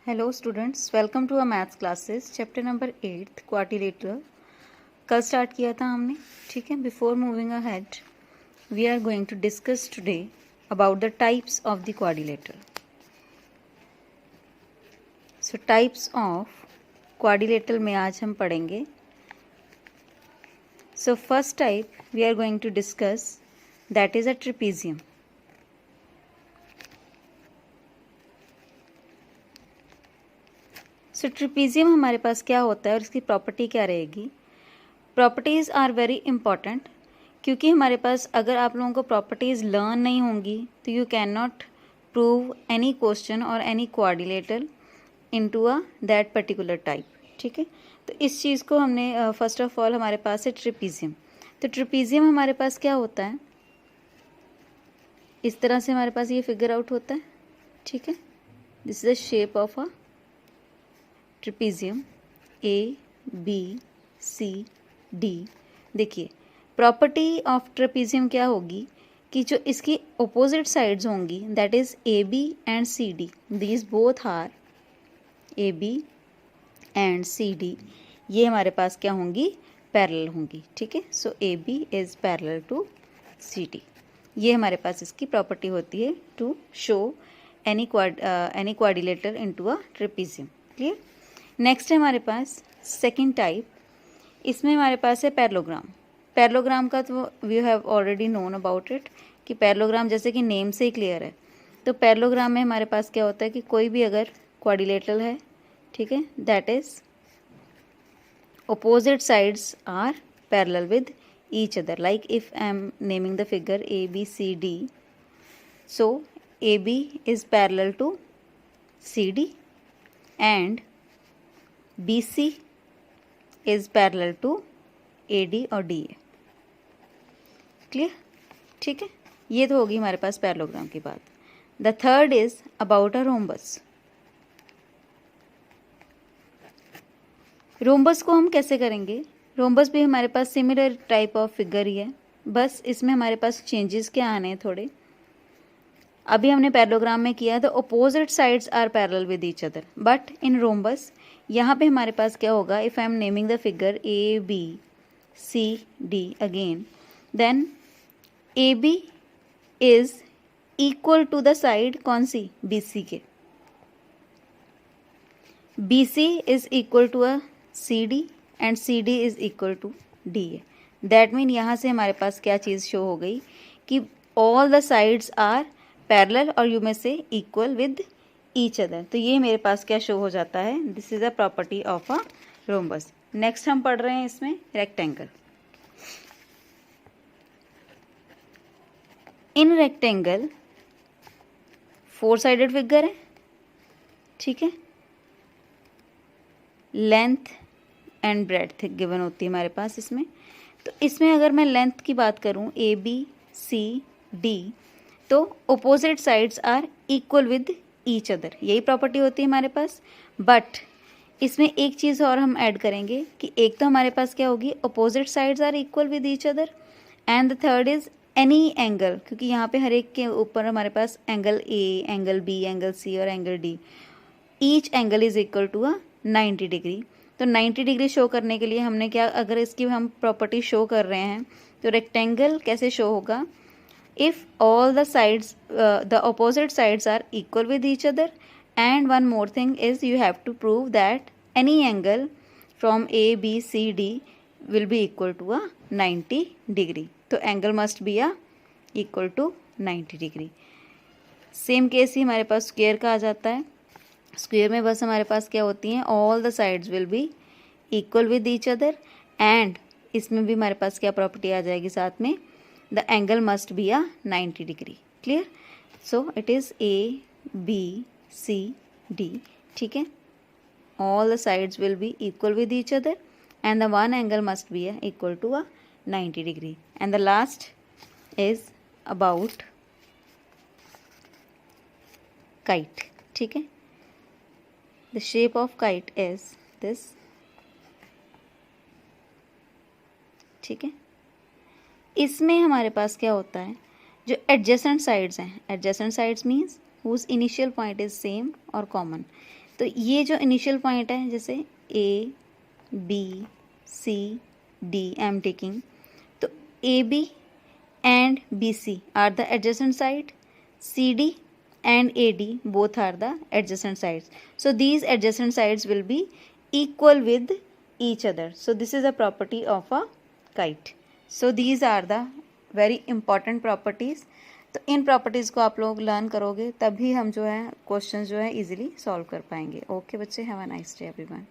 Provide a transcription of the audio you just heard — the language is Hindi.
Hello students, welcome to a maths classes chapter number 8 quadrilateral. कल स्टार्ट किया था हमने, ठीक है। Before moving ahead we are going to discuss today about the types of the quadrilateral. So types of quadrilateral में आज हम पढ़ेंगे। So first type we are going to discuss, that is a trapezium. So trapezium हमारे पास क्या होता है और इसकी प्रॉपर्टी क्या रहेगी। प्रॉपर्टीज़ आर वेरी इंपॉर्टेंट, क्योंकि हमारे पास अगर आप लोगों को प्रॉपर्टीज़ लर्न नहीं होंगी तो you can not prove any question और any quadrilateral into a that particular type, ठीक है। तो इस चीज़ को हमने फर्स्ट ऑफ ऑल हमारे पास है ट्रेपेजियम। तो ट्रेपेजियम हमारे पास क्या होता है, इस तरह से हमारे पास ये फिगर आउट होता है, ठीक है। This is the shape of a trapezium, A B C D. देखिए प्रॉपर्टी ऑफ ट्रेपेजियम क्या होगी कि जो इसकी अपोजिट साइड्स होंगी, that is A B and C D, these both are A B and C D, ये हमारे पास क्या होंगी, पैरेलल होंगी, ठीक है। So A B is parallel to C D, ये हमारे पास इसकी प्रॉपर्टी होती है to show any quadrilateral into a trapezium. Clear. Next है हमारे पास सेकेंड टाइप, इसमें हमारे पास है पैरेललोग्राम। पैरेललोग्राम का तो we have already known about it, कि पैरेललोग्राम जैसे कि नेम से ही क्लियर है। तो पैरेललोग्राम में हमारे पास क्या होता है कि कोई भी अगर क्वाड्रिलेटरल है, ठीक है, that is opposite sides are parallel with each other, like if I am naming the figure ABCD, so AB is parallel to CD and BC is parallel to AD और DA। क्लियर, ठीक है। ये तो होगी हमारे पास पैरेललोग्राम की बात। The third is about a rhombus. Rhombus को हम कैसे करेंगे, रोम्बस भी हमारे पास सिमिलर टाइप ऑफ फिगर ही है, बस इसमें हमारे पास चेंजेस क्या आने हैं थोड़े। अभी हमने पैरेललोग्राम में किया तो opposite sides are parallel with each other, but in rhombus यहाँ पे हमारे पास क्या होगा, if I am naming the figure A B C D again, then A B is equal to the side कौन सी, बी सी के। B C is equal to a C D and C D is equal to D A. That mean यहाँ से हमारे पास क्या चीज़ शो हो गई कि all the sides are parallel और यू में से इक्वल विद ईच अदर। तो ये मेरे पास क्या शो हो जाता है, this is a property of a rhombus. Next हम पढ़ रहे हैं इसमें rectangle. In rectangle 4 sided figure है, ठीक है। लेंथ एंड ब्रेड्थ गिवन होती है हमारे पास इसमें। तो इसमें अगर मैं लेंथ की बात करूं ए बी सी डी, तो opposite sides are equal with each other, यही प्रॉपर्टी होती है हमारे पास। बट इसमें एक चीज़ और हम ऐड करेंगे कि एक तो हमारे पास क्या होगी, opposite sides are equal with each other, and the third is any angle, क्योंकि यहाँ पे हर एक के ऊपर हमारे पास angle A, angle B, angle C और angle D, each angle is equal to a 90 degree. तो 90 डिग्री शो करने के लिए हमने क्या, अगर इसकी हम प्रॉपर्टी शो कर रहे हैं तो रेक्टेंगल कैसे शो होगा, if all the sides the opposite sides are equal with each other, and one more thing is you have to prove that any angle from A B C D will be equal to a 90 degree. तो angle must be a equal to 90 degree. Same case ही हमारे पास स्क्वायर का आ जाता है। स्क्वायर में बस हमारे पास क्या होती हैं, all the sides will be equal with each other, and इसमें भी हमारे पास क्या प्रॉपर्टी आ जाएगी साथ में, the angle must be a 90 degree. Clear. So it is A B C D, ठीक है। All the sides will be equal with each other and the one angle must be equal to a 90 degree. And the last is about kite, ठीक है। The shape of kite is this, ठीक है। इसमें हमारे पास क्या होता है, जो एडजेसेंट साइड्स हैं, adjacent sides means whose initial point is same और कॉमन, तो ये जो इनिशियल पॉइंट है, जैसे A B C D I am taking, तो A B and B C are the adjacent side, C D and AD both are the adjacent sides. So these adjacent sides will be equal with each other. So this is a property of a kite. So these are the very important properties. तो इन प्रॉपर्टीज़ को आप लोग लर्न करोगे तभी हम जो है क्वेश्चन जो है इजीली सॉल्व कर पाएंगे. ओके बच्चे, have a nice day everyone.